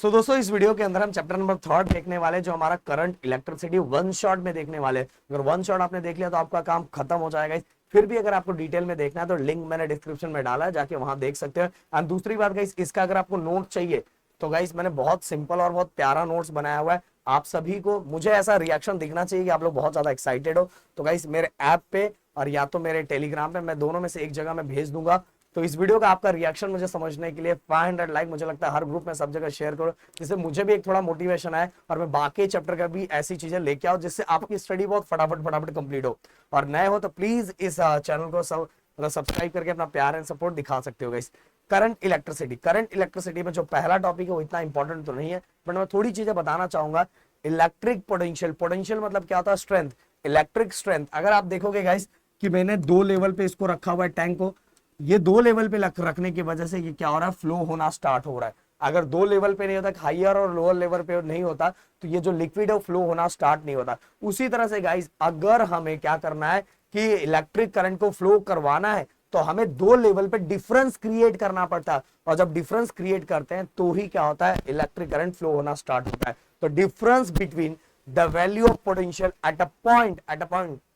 दोस्तों इस वीडियो के अंदर हम चैप्टर नंबर 3 देखने वाले, जो हमारा करंट इलेक्ट्रिसिटी वन शॉट में देखने वाले। अगर वन शॉट आपने देख लिया तो आपका काम खत्म हो जाएगा। फिर भी अगर आपको डिटेल में देखना है तो लिंक मैंने डिस्क्रिप्शन में डाला है, जाके वहां देख सकते हैं। एंड दूसरी बात गाइस, इसका अगर आपको नोट चाहिए तो गाइस मैंने बहुत सिंपल और बहुत प्यारा नोट्स बनाया हुआ है। आप सभी को मुझे ऐसा रिएक्शन दिखना चाहिए कि आप लोग बहुत ज्यादा एक्साइटेड हो। तो गाइस मेरे ऐप पे और या तो मेरे टेलीग्राम पे, मैं दोनों में से एक जगह में भेज दूंगा। तो इस वीडियो का आपका रिएक्शन मुझे समझने के लिए 500 लाइक मुझे लगता है हर ग्रुप में सब जगह शेयर करो, जिससे मुझे भी एक थोड़ा मोटिवेशन आए और मैं बाकी चैप्टर का भी ऐसी चीजें लेके आओ जिससे आपकी स्टडी बहुत फटाफट फटाफट कंप्लीट हो। और नए हो तो प्लीज इस चैनल को सब्सक्राइब करके अपना प्यार एंड सपोर्ट दिखा सकते हो गाइस। करंट इलेक्ट्रिसिटी में जो पहला टॉपिक है वो इतना इंपॉर्टेंट तो नहीं है, बट मैं थोड़ी चीजें बताना चाहूंगा। इलेक्ट्रिक पोटेंशियल, पोटेंशियल मतलब क्या होता है? स्ट्रेंथ। इलेक्ट्रिक स्ट्रेंथ अगर आप देखोगे गाइस कि मैंने दो लेवल पे इसको रखा हुआ है टैंक को, ये दो लेवल पे रखने की वजह से ये क्या हो रहा है? फ्लो होना स्टार्ट हो रहा है। अगर दो लेवल पे नहीं होता, हाईयर और लोअर लेवल पे नहीं होता, तो ये जो लिक्विड है वो फ्लो होना स्टार्ट नहीं होता। उसी तरह से गाइस अगर हमें क्या करना है कि इलेक्ट्रिक करंट को फ्लो करवाना है तो हमें दो लेवल पे डिफरेंस क्रिएट करना पड़ता है। और जब डिफरेंस क्रिएट करते हैं तो ही क्या होता है? इलेक्ट्रिक करंट फ्लो होना स्टार्ट होता है। तो difference between the value of potential at a point,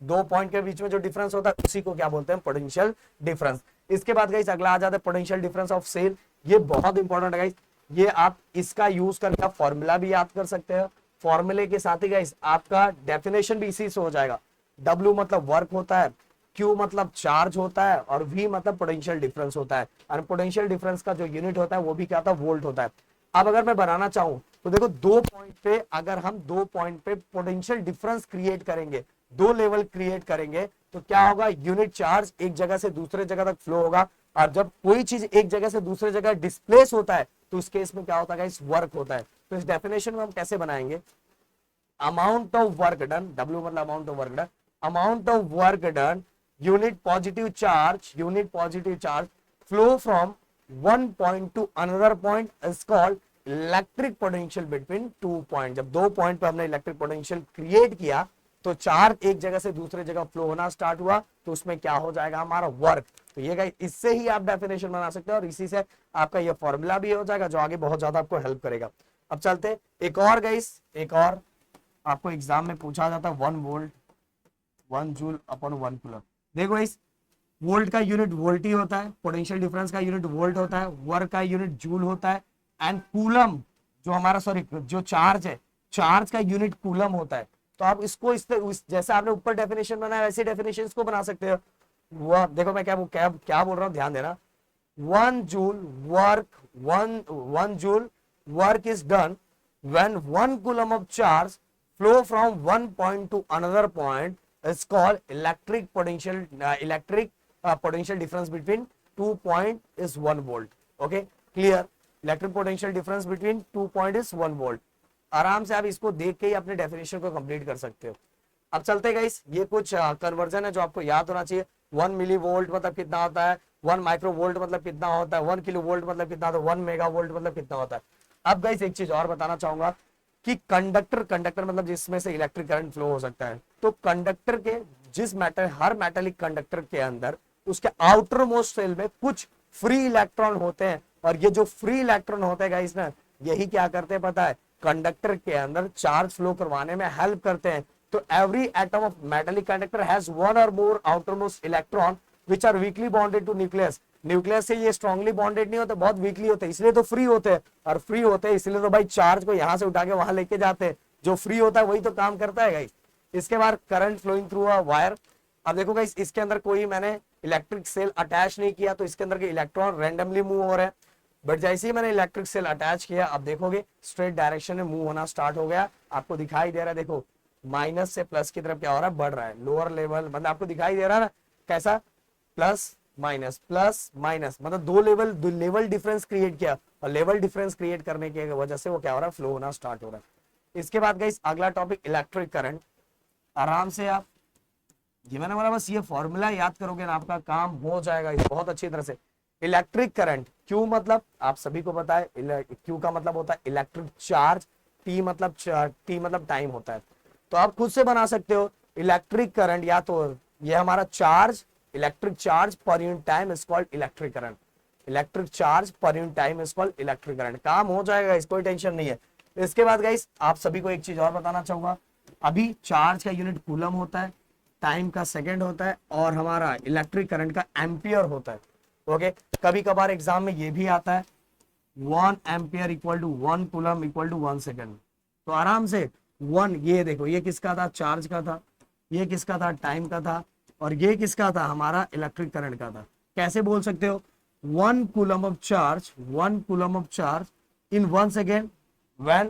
दो पॉइंट के बीच में जो डिफरेंस होता है उसी को क्या बोलते हैं? Potential difference. इसके बाद गाइस अगला आ जाता है पोटेंशियल डिफरेंस ऑफ सेल। ये बहुत इंपॉर्टेंट है गाइस, ये आप इसका यूज करके फॉर्मूला भी याद कर सकते हैं। फॉर्मूले के साथ ही गाइस आपका डेफिनेशन भी इसी से हो जाएगा। W मतलब वर्क होता है, Q मतलब चार्ज होता है, और V मतलब पोटेंशियल डिफरेंस होता है। और पोटेंशियल डिफरेंस का जो यूनिट होता है वो भी क्या होता है? वोल्ट होता है। अब अगर मैं बनाना चाहूं तो देखो, दो पॉइंट पे अगर हम दो पॉइंट पे पोटेंशियल डिफरेंस क्रिएट करेंगे, दो लेवल क्रिएट करेंगे, तो क्या होगा? यूनिट चार्ज एक जगह से दूसरे जगह तक फ्लो होगा। और जब कोई चीज एक जगह से दूसरे जगह डिस्प्लेस होता है तो उस केस में क्या होता है? इस वर्क होता है। तो इस डेफिनेशन में हम कैसे बनाएंगे? Amount of work done, W मतलब amount of work done, amount of work done unit positive charge flow from one point two another point is called electric potential between two point. जब दो point पे हमने electric potential create किया तो charge एक जगह से दूसरे जगह फ्लो होना स्टार्ट हुआ, तो उसमें क्या हो जाएगा? हमारा वर्क। तो ये गाइस इससे ही आप डेफिनेशन बना सकते हो और इसी से आपका ये फॉर्मूला भी हो जाएगा, जो आगे बहुत ज्यादा आपको हेल्प करेगा। अब चलते एक और गाइस, एक और आपको एग्जाम में पूछा जाता है 1 वोल्ट 1 जूल अपॉन 1 कूलम। देखो इस वोल्ट का यूनिट वोल्ट ही होता है, पोटेंशियल डिफरेंस का यूनिट वोल्ट होता है, वर्क का यूनिट जूल होता है, एंड कूलम जो हमारा जो चार्ज है, चार्ज का यूनिट कूलम होता है। तो आप इसको जैसे आपने ऊपर डेफिनेशन बनाया वैसे डेफिनेशन को बना सकते हो। वो देखो मैं क्या बोल रहा हूँ, ध्यान देना। 1 joule work is done when 1 coulomb of charge flow from one point to another point is called electric potential difference between 2 point is 1 volt. Okay, clear? Electric potential difference between 2 point is 1 volt. आराम से आप इसको देख के ही अपने definition को complete कर सकते हो। अब चलते गाइस, ये कुछ कन्वर्जन है जो आपको याद होना चाहिए। 1 मिली वोल्ट मतलब कितना होता है? 1 माइक्रो वोल्ट मतलब कितना होता है? 1 किलो वोल्ट मतलब कितना होता है? 1 मेगा वोल्ट मतलब कितना होता है? अब गाइस एक चीज और बताना चाहूंगा कि कंडक्टर मतलब जिसमें से इलेक्ट्रिक करंट फ्लो हो सकता है। तो कंडक्टर के हर मेटेलिक कंडक्टर के अंदर उसके आउटर मोस्ट सेल में कुछ फ्री इलेक्ट्रॉन होते हैं, और ये जो फ्री इलेक्ट्रॉन होते हैं गाइस ना, यही क्या करते हैं पता है? कंडक्टर के अंदर चार्ज फ्लो करवाने में हेल्प करते हैं। तो every atom of metallic conductor has one और more outer most electron which are weakly bonded to nucleus. Nucleus से ये स्ट्रांगली बॉन्डेड नहीं होते, बहुत वीकली होते हैं, इसलिए तो फ्री होते हैं। और फ्री होते हैं इसलिए तो भाई चार्ज को यहां से उठा के वहां लेके जाते हैं। जो फ्री होता है वही तो काम करता है गाइस। इसके बाद current flowing through a wire. अब देखो गाइस, इसके अंदर कोई मैंने इलेक्ट्रिक सेल अटैच नहीं किया, तो इसके अंदर के इलेक्ट्रॉन रैंडमली मूव हो रहे हैं। बट जैसे ही मैंने इलेक्ट्रिक सेल अटैच किया, अब देखोगे स्ट्रेट डायरेक्शन में मूव होना स्टार्ट हो गया। आपको दिखाई दे रहा है, देखो माइनस से प्लस की तरफ क्या हो रहा है? बढ़ रहा है। लोअर लेवल मतलब आपको दिखाई दे रहा है ना कैसा? प्लस माइनस मतलब दो लेवल डिफरेंस क्रिएट किया, और लेवल डिफरेंस क्रिएट करने की वजह से वो क्या हो रहा है? फ्लो होना स्टार्ट हो रहा है। इसके बाद गाइस अगला टॉपिक इलेक्ट्रिक करंट। आराम से आप ये मैंने बोला बस ये फॉर्मूला याद करोगे ना, आपका काम हो जाएगा बहुत अच्छी तरह से। इलेक्ट्रिक करंट, क्यू मतलब आप सभी को पता है, क्यू का मतलब होता है इलेक्ट्रिक चार्ज, टी मतलब टाइम होता है। तो आप खुद से बना सकते हो इलेक्ट्रिक करंट, या तो ये हमारा charge, electric charge per unit time is called electric current. Electric charge per unit time is called electric current. काम हो जाएगा, इस कोई टेंशन नहीं है। इसके बाद गाइस आप सभी को एक चीज और बताना चाहूंगा, अभी चार्ज का यूनिट कूलम होता है, टाइम का सेकंड होता है, और हमारा इलेक्ट्रिक करंट का एम्पियर होता है। ओके, कभी कभार एग्जाम में ये भी आता है 1 ampere equal to 1 coulomb equal to 1 second. तो आराम से 1, ये देखो ये किसका था, चार्ज का था, ये किसका था, टाइम का था, और ये किसका था, हमारा इलेक्ट्रिक करंट का था। कैसे बोल सकते हो, 1 coulomb of charge, 1 coulomb of charge in 1 second, when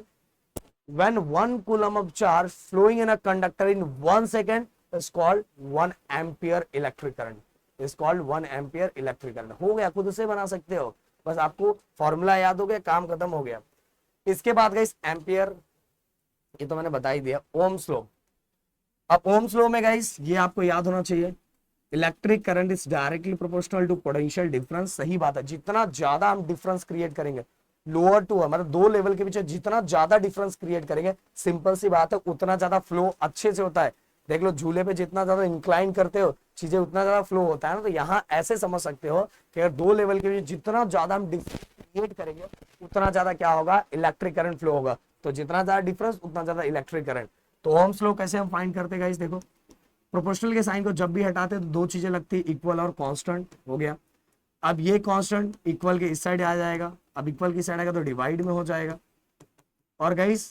1 coulomb of charge flowing in a conductor in 1 second is called 1 ampere electric current, is called 1 ampere electric current। हो गया, खुद से बना सकते हो, बस आपको फॉर्मूला याद हो गया, काम खत्म हो गया। इसके बाद गाइस एम्पियर, ये तो मैंने बता ही दिया। ओम्स लॉ, अब ओम्स लॉ में गाइस ये आपको याद होना चाहिए, electric current is directly proportional to potential difference. सही बात है, जितना ज्यादा हम डिफरेंस क्रिएट करेंगे, लोअर टू मतलब दो लेवल के बीच जितना ज्यादा डिफरेंस क्रिएट करेंगे, सिंपल सी बात है, उतना ज्यादा फ्लो अच्छे से होता है। देख लो झूले पे जितना ज्यादा इंक्लाइन करते हो चीजें, उतना ज्यादा फ्लो होता है ना। तो यहाँ ऐसे समझ सकते हो कि अगर दो लेवल के बीच जितना ज्यादा हम डिफरेंस क्रिएट करेंगे, उतना ज्यादा क्या होगा, इलेक्ट्रिक करंट फ्लो होगा। तो जितना ज्यादा डिफरेंस उतना ज्यादा इलेक्ट्रिक करंट। तो ओम्स लॉ कैसे हम फाइंड करते गाइस, देखो प्रोपोर्शनल के साइन को जब भी हटाते तो दो चीजें लगती है, इक्वल और कांस्टेंट, हो गया। अब ये कांस्टेंट इक्वल के इस साइड आ जाएगा, अब इक्वल की साइड आएगा तो डिवाइड में हो जाएगा। और गाइस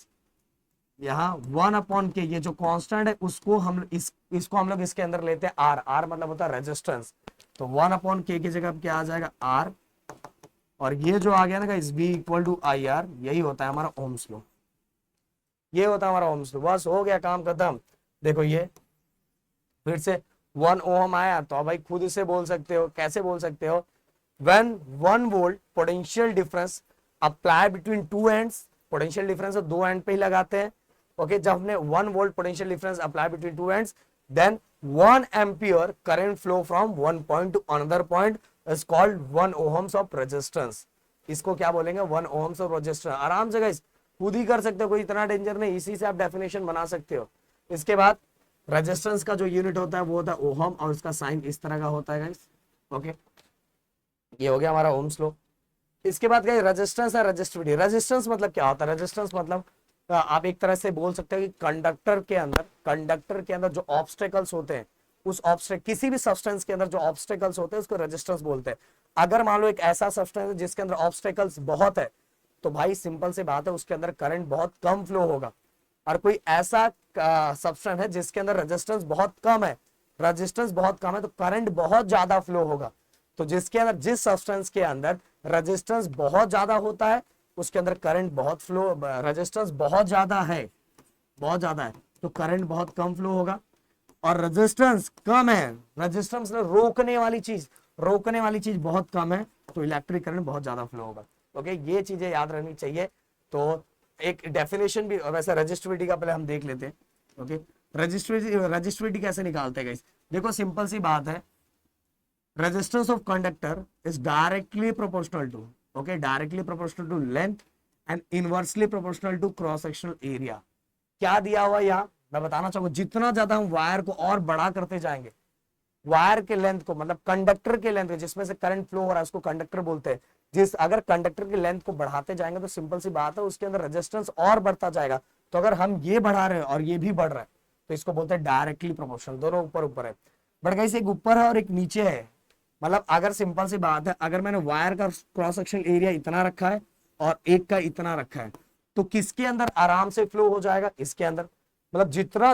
यहाँ 1 अपॉन के, ये जो कांस्टेंट है उसको हम इसको हम लोग इसके अंदर लेते हैं आर, आर मतलब होता है रेजिस्टेंस। तो 1 अपॉन के की जगह क्या आ जाएगा, आर, और ये जो आ गया ना guys V equal to I R, यही होता है हमारा ओम्स लॉ, ये होता है हमारा ओम्स लॉ। बस हो गया, काम खत्म। देखो ये फिर से 1 ओम आया, तो भाई खुद से बोल सकते हो, कैसे बोल सकते हो, when 1 volt potential difference apply between two ends, potential difference दो एंड पे ही लगाते हैं। ओके, जब हमने 1 volt potential difference apply between two ends, then 1 ampere current flow from one point to another point is called 1 ohms of resistance। इसको क्या बोलेंगे, 1 ohms of resistance। आराम से गाइस खुद ही कर सकते हो, कोई इतना डेंजर नहीं, इसी से आप डेफिनेशन बना सकते हो। इसके बाद रेजिस्टेंस का जो यूनिट होता है वो होता है ओहम, और उसका साइन इस तरह का होता है गाइस। ओके, ये हो गया हमारा ओम्स लॉ। इसके बाद क्या रेजिस्टेंस है, रेजिस्टिविटी। रेजिस्टेंस मतलब क्या होता है, रेजिस्टेंस मतलब आप एक तरह से बोल सकते हैं कि कंडक्टर के अंदर जो ऑब्स्टेकल्स होते हैं, उस ऑब्स्टेकल किसी भी सब्सटेंस के अंदर जो ऑब्स्टेकल्स होते हैं उसको रेजिस्टेंस बोलते हैं। अगर मान लो एक ऐसा सब्सटेंस है जिसके अंदर ऑब्स्टेकल्स बहुत है, तो भाई सिंपल सी बात है उसके अंदर करंट बहुत कम फ्लो होगा। और कोई ऐसा सब्सटेंस है जिसके अंदर रेजिस्टेंस बहुत कम है, तो करंट बहुत ज्यादा फ्लो होगा। तो जिसके अंदर, जिस सब्सटेंस के अंदर रेजिस्टेंस बहुत ज्यादा होता है उसके अंदर करंट बहुत फ्लो, रेजिस्टेंस बहुत ज्यादा है, तो करंट बहुत कम फ्लो होगा। और रेजिस्टेंस कम है, रेजिस्टेंस रोकने वाली चीज बहुत कम है, तो इलेक्ट्रिक करंट बहुत ज्यादा फ्लो होगा। ओके, ये चीजें याद रहनी चाहिए। तो एक डेफिनेशन भी वैसे रेजिस्टिविटी का पहले हम देख लेते हैं। ओके, रेजिस्टिविटी कैसे निकालते हैं गाइस, देखो सिंपल सी बात है, resistance of conductor is directly proportional to length and inversely proportional to cross sectional area। क्या दिया हुआ यहाँ मैं बताना चाहूंगा, जितना ज्यादा हम वायर को और बड़ा करते जाएंगे, वायर के लेंथ को मतलब कंडक्टर के लेंथ जिसमें से करंट फ्लो हो रहा है उसको कंडक्टर बोलते हैं। अगर कंडक्टर की लेंथ को बढ़ाते जाएंगे तो सिंपल सी बात है उसके अंदर रेजिस्टेंस और बढ़ता जाएगा। तो अगर हम ये बढ़ा रहे हैं और ये भी बढ़ रहा है तो इसको बोलते हैं डायरेक्टली प्रोपोर्शनल, दोनों ऊपर ऊपर है। बट गाइस एक ऊपर है और एक नीचे है, मतलब अगर सिंपल सी बात है, अगर मैंने वायर का क्रॉस सेक्शनल एरिया इतना रखा है और एक का इतना रखा है, तो किसके अंदर आराम से फ्लो हो जाएगा, इसके अंदर। मतलब जितना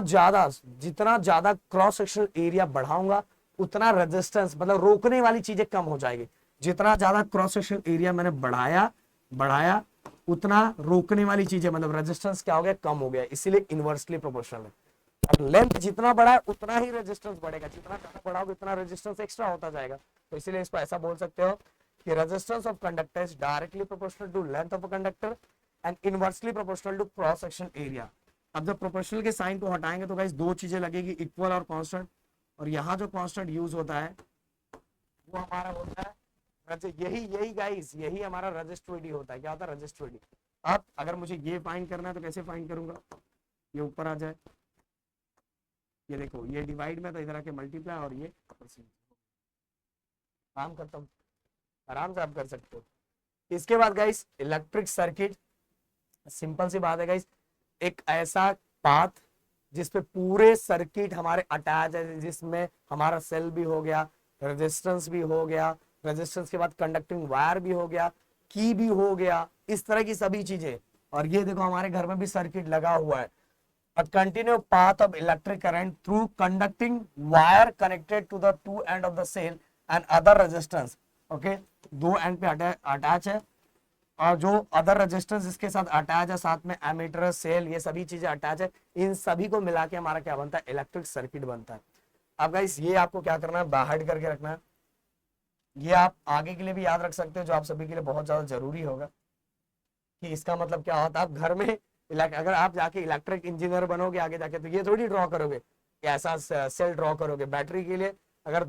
ज्यादा क्रॉस सेक्शनल एरिया बढ़ाऊंगा उतना रेजिस्टेंस मतलब रोकने वाली चीजें कम हो जाएगी। जितना ज्यादा क्रॉस सेक्शनल एरिया मैंने बढ़ाया उतना रोकने वाली चीजें मतलब रेजिस्टेंस क्या हो गया, कम हो गया। इसीलिए इनवर्सली प्रोपोर्शनल है। लेंथ जितना बड़ा है उतना ही रेजिस्टेंस बढ़ेगा, जितना ज्यादा बढ़ाओगे उतना रेजिस्टेंस एक्स्ट्रा होता जाएगा। तो इसीलिए इसको ऐसा बोल सकते हो कि resistance of conductor is directly proportional to length of a conductor and inversely proportional to cross section area. अब जब प्रोपोर्शनल के साइन को हटाएंगे तो गाइस दो चीजें लगेगी, इक्वल और कांस्टेंट। और यहाँ जो कांस्टेंट यूज होता है वो हमारा होता है यही हमारा रेजिस्टिविटी होता है। क्या होता है, रेजिस्टिविटी। अब अगर मुझे ये फाइंड करना है तो कैसे फाइंड करूंगा, ये ऊपर आ जाए, ये देखो ये डिवाइड में तो इधर आके मल्टीप्लाई और ये काम करता हूँ। आराम से आप कर सकते हो। इसके बाद गाइस इलेक्ट्रिक सर्किट, सिंपल सी बात है गाइस, एक ऐसा पाथ जिसपे पूरे सर्किट हमारे अटैच है, जिसमें हमारा सेल भी हो गया, रेजिस्टेंस भी हो गया, रेजिस्टेंस के बाद कंडक्टिंग वायर भी हो गया, की भी हो गया, इस तरह की सभी चीजें। और ये देखो हमारे घर में भी सर्किट लगा हुआ है। A continuous path of electric current through conducting wire connected to the two end of the cell and other resistance. Okay, दो एंड पे अटैच है, और जो अदर रेजिस्टेंस इसके साथ अटैच है, साथ में एमीटर सेल, ये सभी चीजें अटैच है, इन सभी को मिला के हमारा क्या बनता है, इलेक्ट्रिक सर्किट बनता है। अब गाइस ये आपको क्या करना है, बाहर करके रखना है। ये आप आगे के लिए भी याद रख सकते हो, जो आप सभी के लिए बहुत ज्यादा जरूरी होगा, कि इसका मतलब क्या होता है। आप घर में अगर आप जाके इलेक्ट्रिक इंजीनियर बनोगे आगे जाके, तो ये थोड़ी ड्रॉ करोगे कि ऐसा सेल ड्रॉ करोगे। बैटरी के लिए अगर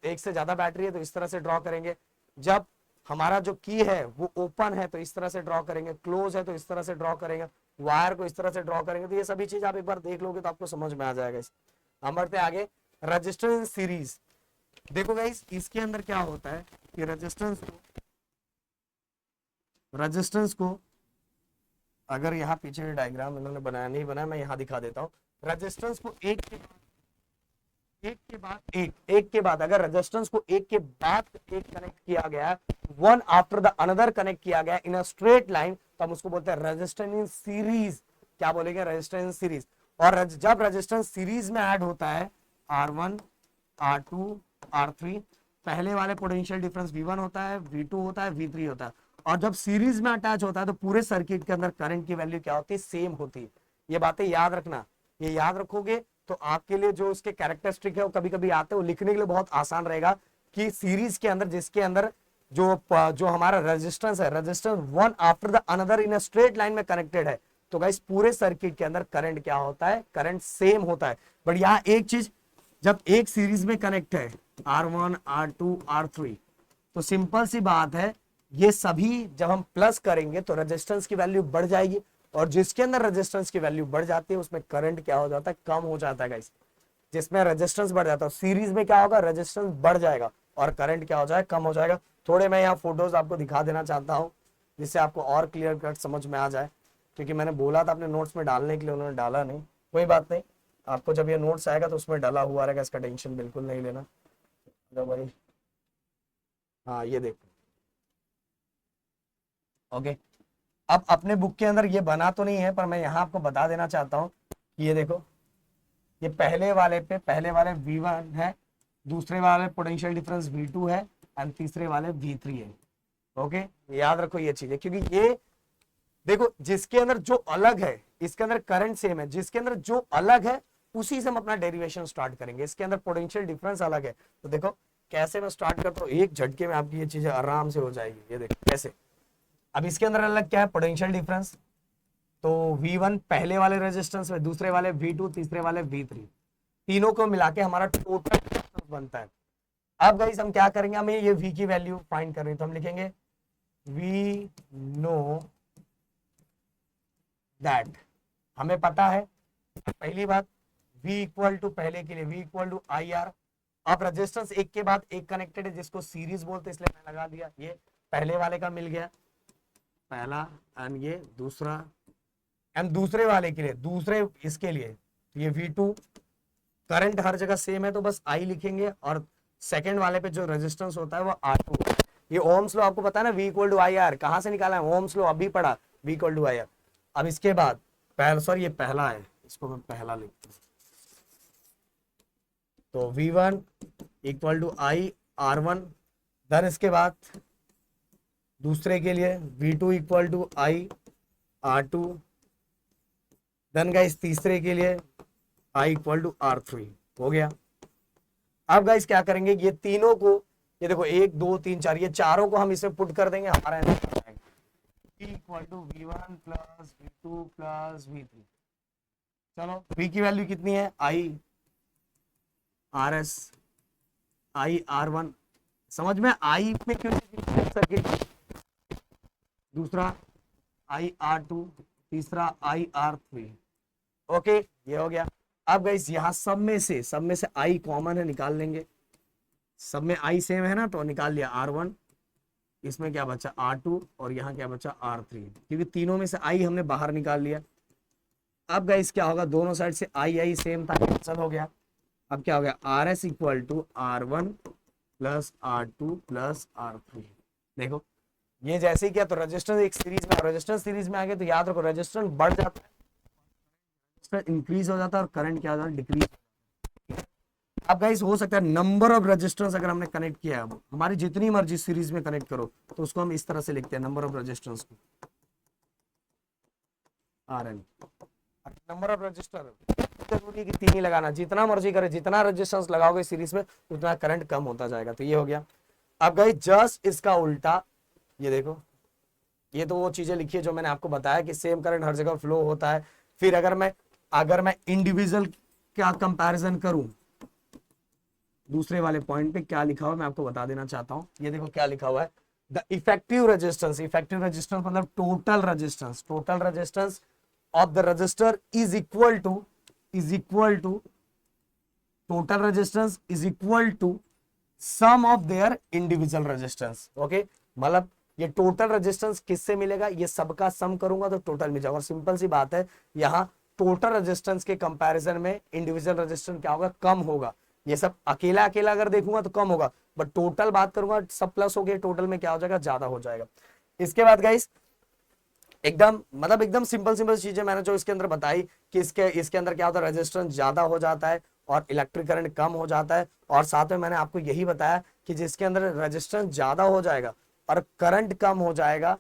एक से ज्यादा बैटरी है तो इस तरह से ड्रॉ करेंगे, जब हमारा जो की है वो ओपन है तो इस तरह से ड्रॉ करेंगे, क्लोज है तो इस तरह से ड्रॉ करेंगे, वायर को इस तरह से ड्रॉ करेंगे। तो ये सभी चीज आप एक बार देख लोगे तो आपको समझ में आ जाएगा। हम बढ़ते आगे, रेजिस्टेंस सीरीज। देखो गाइस इसके अंदर क्या होता है कि रेजिस्टेंस को अगर यहाँ पीछे डायग्राम इन्होंने बनाया नहीं बनाया, मैं यहाँ दिखा देता हूँ। रेजिस्टेंस को एक के बाद अगर रेजिस्टेंस को एक के बाद एक कनेक्ट किया गया, one after the another connect किया गया इन अ स्ट्रेट लाइन, तो हम उसको बोलते हैं रेजिस्टेंस इन सीरीज। क्या बोलेंगे, रेजिस्टेंस इन सीरीज। और जब रेजिस्टेंस सीरीज में ऐड होता है, R1 R2 R3, पहले वाले पोटेंशियल डिफरेंस V1 होता है, V2 होता है, V3 होता है। और जब सीरीज में अटैच होता है तो पूरे सर्किट के अंदर करंट की वैल्यू क्या होती है, सेम होती है। ये बातें याद रखना, ये याद रखोगे तो आपके लिए जो इसके कैरेक्टरिस्टिक है वो कभी कभी आते हैं, वो लिखने के लिए बहुत आसान रहेगा कि सीरीज के अंदर जिसके अंदर जो हमारा रेजिस्टेंस है, resistance one after the another in a straight line में कनेक्टेड है, तो गाइस पूरे सर्किट के अंदर करंट क्या होता है, करंट सेम होता है। बट यहाँ एक चीज, जब एक सीरीज में कनेक्ट है R1 R2 R3, तो सिंपल सी बात है, ये सभी जब हम प्लस करेंगे तो रेजिस्टेंस की वैल्यू बढ़ जाएगी, और जिसके अंदर रेजिस्टेंस की वैल्यू बढ़ जाती है उसमें करंट क्या हो जाता है, कम हो जाता है गाइस। जिसमें रेजिस्टेंस बढ़ जाता है, सीरीज में क्या होगा, रेजिस्टेंस बढ़ जाएगा और करंट क्या हो जाएगा, कम हो जाएगा। थोड़े मैं यहाँ फोटोज आपको दिखा देना चाहता हूँ जिससे आपको और क्लियर कट समझ में आ जाए, क्योंकि मैंने बोला था अपने नोट्स में डालने के लिए, उन्होंने डाला नहीं। कोई बात नहीं, आपको जब ये नोट्स आएगा तो उसमें डाला हुआ रहेगा, इसका टेंशन बिल्कुल नहीं लेना। तो भाई हाँ ये देखो, ओके। अब अपने बुक के अंदर ये बना तो नहीं है, पर मैं यहाँ आपको बता देना चाहता हूँ कि ये देखो, ये पहले वाले V1 है, दूसरे वाले पोटेंशियल डिफरेंस V2 है, एंड तीसरे वाले V3 है। ओके, याद रखो ये चीजें, क्योंकि ये देखो जिसके अंदर जो अलग है, इसके अंदर करंट सेम है, जिसके अंदर जो अलग है उसी से हम अपना डेरिवेशन स्टार्ट करेंगे। इसके अंदर पोटेंशियल डिफरेंस अलग है, तो देखो कैसे मैं स्टार्ट करता हूँ, एक झटके में आपकी ये चीजें आराम से हो जाएगी। ये देखो कैसे, अब इसके अंदर अलग क्या है, पोटेंशियल डिफरेंस। तो V1 पहले वाले रेजिस्टेंस में, दूसरे वाले V2, तीसरे वाले V3, तीनों को मिला के हमारा टोटल बनता है। अब गाइस हम क्या करेंगे, हमें ये V की वैल्यू फाइंड करनी है, तो हम लिखेंगे वी नो दैट, हमें पता है पहली बात V इक्वल टू, पहले के लिए V इक्वल टू IR। अब रेजिस्टेंस एक के बाद एक कनेक्टेड है जिसको सीरीज बोलते हैं, इसलिए मैं लगा दिया, ये पहले वाले का मिल गया पहला, एंड ये दूसरा, एंड दूसरे वाले के लिए, दूसरे इसके लिए ये V2। करंट हर जगह सेम है तो बस I लिखेंगे, और सेकंड वाले पे जो रेजिस्टेंस होता है वो R2। ये ओम्स लॉ आपको पता है ना, V इक्वल टू IR कहां से निकाला है, ओम्स लॉ अभी पढ़ा, V इक्वल टू IR। अब इसके बाद सॉरी ये पहला है, इसको मैं पहला लिखता हूं, तो V1 equal to IR1। Then इसके बाद दूसरे के लिए V2 equal to IR2। Then guys तीसरे के लिए I इक्वल टू R3 हो गया। अब गाइस क्या करेंगे, ये तीनों को, ये देखो 1 2 3 4, ये चारों को हम इसमें पुट कर देंगे, हमारा equal to V1 plus V2 plus V3। चलो V की वैल्यू कितनी है, IRS IR1, समझ में, I में क्यों सर्किट, दूसरा IR2, तीसरा IR3। ओके ये हो गया। अब गाइस यहाँ सब में से I कॉमन है, निकाल लेंगे, सब में I सेम है ना, तो निकाल लिया R1 इसमें क्या बचा R2 और यहाँ क्या बचा R3, क्योंकि तीनों में से I हमने बाहर निकाल लिया। अब गाइस क्या होगा, दोनों साइड से आई सेम था, कैंसिल हो गया। अब क्या हो गया, RS equal to R1 plus R2 plus R3। देखो ये जैसे ही किया तो रेजिस्टेंस एक सीरीज में, रेजिस्टेंस सीरीज में आ गए तो याद रखो रेजिस्टेंस बढ़ जाता है, इंक्रीज हो जाता है, और करंट क्या हो जाता है, डिक्रीज। अब गाइस हो सकता है नंबर ऑफ रेजिस्टेंस अगर हमने कनेक्ट किया है, हमारी जितनी मर्जी सीरीज में कनेक्ट करो, तो उसको हम इस तरह से लिखते हैं, नंबर ऑफ रेजिस्टेंस को RN। नंबर ऑफ रजिस्टर जरूरी है कि 3 ही लगाना, जितना मर्जी करे, जितना रेजिस्टेंस लगाओगे सीरीज में उतना करंट कम होता जाएगा। तो ये हो गया। अब गाइस जस्ट इसका उल्टा, ये देखो, ये तो वो चीजें लिखी है जो मैंने आपको बताया कि सेम करंट हर जगह फ्लो होता है। फिर अगर मैं इंडिविजुअल का कंपैरिजन करूं, दूसरे वाले पॉइंट पे क्या लिखा हुआ मैं आपको बता देना चाहता हूं। ये देखो क्या लिखा हुआ है, the effective resistance, effective resistance मतलब total resistance, total resistance of the resistor is equal to total resistance is equal to sum of their individual resistance। Okay, मतलब ये टोटल रेजिस्टेंस किससे मिलेगा, ये सबका सम करूंगा तो टोटल मिल जाएगा। और सिंपल सी बात है, यहाँ टोटल रेजिस्टेंस के कंपैरिजन में इंडिविजुअल रेजिस्टेंस क्या होगा, कम होगा। ये सब अकेला अकेला अगर देखूंगा तो कम होगा, बट टोटल बात करूंगा सब प्लस हो गया, टोटल में क्या हो जाएगा, ज्यादा हो जाएगा। इसके बाद गाइस एकदम मतलब एकदम सिंपल सिंपल चीजें मैंने जो इसके अंदर बताई कि इसके अंदर क्या होता है, रेजिस्टेंस ज्यादा हो जाता है और इलेक्ट्रिक करंट कम हो जाता है। और साथ में मैंने आपको यही बताया कि जिसके अंदर रेजिस्टेंस ज्यादा हो जाएगा और करंट कम हो जाएगा,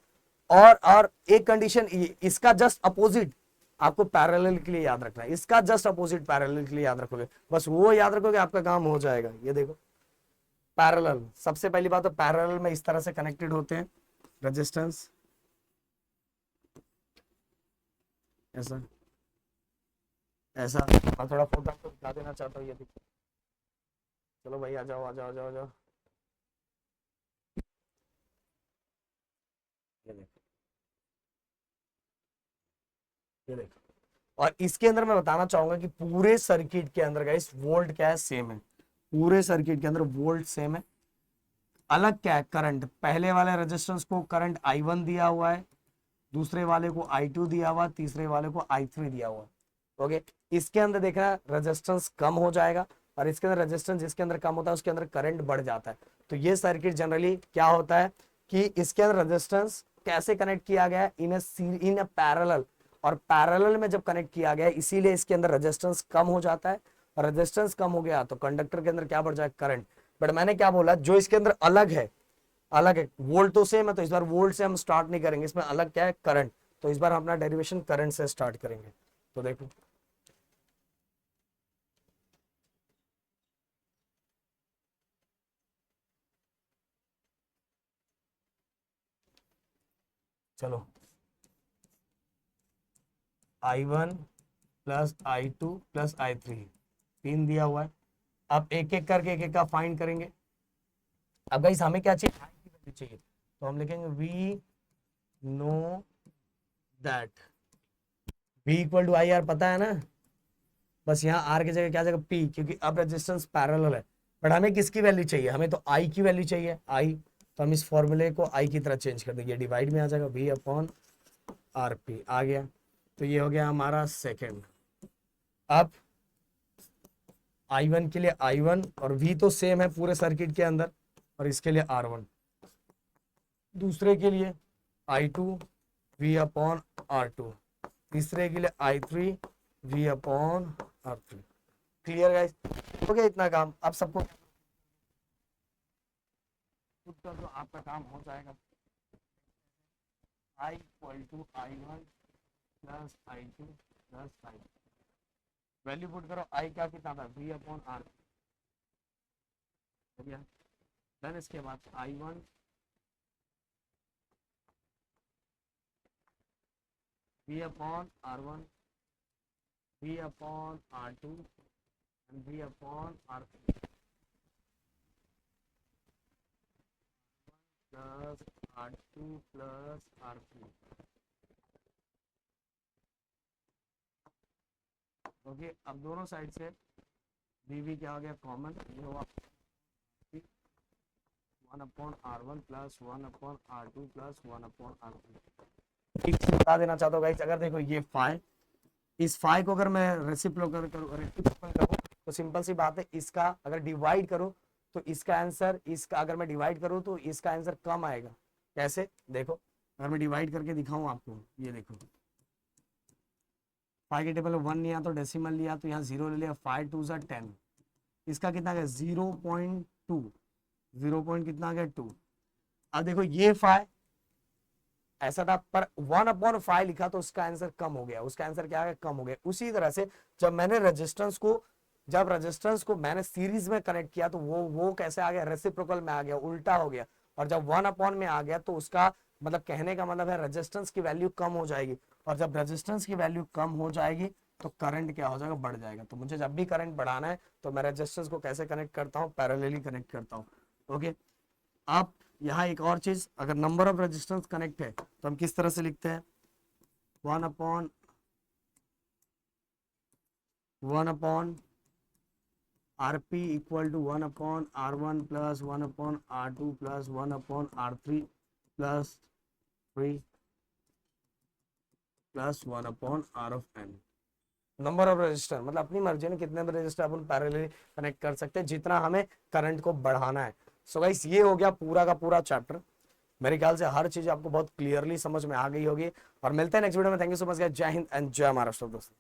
और एक कंडीशन इसका जस्ट अपोजिट आपको पैरेलल के लिए याद रखना है, इसका जस्ट अपोजिट पैरेलल के लिए याद रखोगे, बस वो याद रखोगे आपका काम हो जाएगा। ये देखो पैरेलल, सबसे पहली बात तो पैरेलल में इस तरह से कनेक्टेड होते हैं रेजिस्टेंस, ऐसा ऐसा। मैं थोड़ा फोटो आपको दिखा देना चाहता हूँ, ये देखो, चलो भाई आ जाओ आ जाओ आ जाओ आ जाओ, ये देखो ये देखो। और इसके अंदर मैं बताना चाहूंगा कि पूरे सर्किट के अंदर गाइस वोल्ट क्या है, सेम है, पूरे सर्किट के अंदर वोल्ट सेम है। अलग क्या है, करंट, पहले वाले रेजिस्टेंस को करंट I1 दिया हुआ है, दूसरे वाले को I2 दिया हुआ, तीसरे वाले को I3 दिया हुआ। ओके, इसके अंदर देखना रेजिस्टेंस कम हो जाएगा, और इसके अंदर रेजिस्टेंस जिसके अंदर कम होता है उसके अंदर करंट बढ़ जाता है। तो ये सर्किट जनरली क्या होता है कि इसके अंदर रेजिस्टेंस कैसे कनेक्ट किया गया है, इन अ पैरेलल, और पैरेलल में जब कनेक्ट किया गया है इसीलिए इसके अंदर रेजिस्टेंस कम हो जाता है। और रेजिस्टेंस कम हो गया तो कंडक्टर के अंदर क्या बढ़ जाएगा, करंट। बट मैंने क्या बोला, जो इसके अंदर अलग है, अलग है, वोल्ट तो सेम है, तो इस बार वोल्ट से हम स्टार्ट नहीं करेंगे, इसमें अलग क्या है, करंट। तो इस बार हम अपना डेरिवेशन करंट से स्टार्ट करेंगे। तो देखो चलो, I1 plus I2 plus I3, 3 दिया हुआ है। अब एक एक करके एक एक का फाइंड करेंगे। अब गाइस हमें क्या चाहिए, I की वैल्यू चाहिए, तो हम लिखेंगे we know that V equal to I, यार पता है ना, बस यहाँ R की जगह क्या जगह P, क्योंकि अब रेजिस्टेंस पैरेलल है। बट हमें किसकी वैल्यू चाहिए, हमें तो I की वैल्यू चाहिए, I। तो हम इस फॉर्मूले को I की तरह चेंज कर देंगे, डिवाइड में आ जाएगा V अपॉन RP, आ गया। तो ये हो गया हमारा सेकेंड। अब I1 के लिए I1 और V तो सेम है पूरे सर्किट के अंदर, और इसके लिए R1। दूसरे के लिए I2 V अपॉन R2, तीसरे के लिए I3 V upon R3। Clear guys, हो गया इतना काम। अब सबको खुद कर दो, आपका काम हो जाएगा। I equal to I1 plus I2 plus I, value put करो, I क्या कितना था, V अपॉन R, हो गया। देन इसके बाद I1 V upon R1, V upon R2 and V upon R3 plus R2 plus R3। Okay, अब दोनों साइड से VV क्या हो गया, कॉमन, ये हुआ 1/R1 plus 1/R2 plus 1/R3। ठीक से बता देना चाहता हूँ गाइस, अगर देखो ये फाइ, इस फाइ को अगर मैं रेसिप्रोकल करूँ तो सिंपल सी बात है, इसका अगर डिवाइड करूँ तो इसका आंसर, इसका अगर मैं डिवाइड करूँ तो इसका आंसर कम आएगा। कैसे देखो, अगर मैं डिवाइड करके दिखाऊं आपको, ये देखो फाइव के टेबल में 1 लिया तो डेसिमल लिया तो यहाँ 0 ले लिया, 5 2 ज़ा 10, इसका कितना आ गया 0.2, 0 कितना आ गया 2। अब देखो ये फाइव ऐसा था, पर 1/5 लिखा तो उसका आंसर कम हो गया, उसका आंसर क्या आ गया, कम हो गया। उसी तरह से जब मैंने रेजिस्टेंस को मैंने सीरीज में कनेक्ट किया तो वो कैसे आ गया, रेसिप्रोकल में आ गया, उल्टा हो गया। और जब 1 में आ गया तो उसका मतलब कहने का मतलब है रेजिस्टेंस की वैल्यू कम हो जाएगी, और जब रेजिस्टेंस की वैल्यू कम हो जाएगी तो करंट क्या हो जाएगा, बढ़ जाएगा। तो मुझे जब भी करंट बढ़ाना है तो मैं रेजिस्टेंस को कैसे कनेक्ट करता हूँ, पैरेलली कनेक्ट करता हूँ। ओके, अब यहाँ एक और चीज, अगर नंबर ऑफ रेजिस्टेंस कनेक्ट है तो हम किस तरह से लिखते हैं, 1/RP equal to 1/R1 plus 1/R2 plus 1/R3 plus 3 plus 1/R(n). Number of resistor मतलब अपनी मर्जी ने कितने रजिस्टर अपन पैरेलली कनेक्ट कर सकते हैं, जितना हमें करंट को बढ़ाना है। सो गाइस ये हो गया पूरा का पूरा चैप्टर। मेरे ख्याल से हर चीज आपको बहुत क्लियरली समझ में आ गई होगी, और मिलते हैं नेक्स्ट वीडियो में। Thank you so much guys, जय हिंद एंड जय महाराष्ट्र दोस्तों।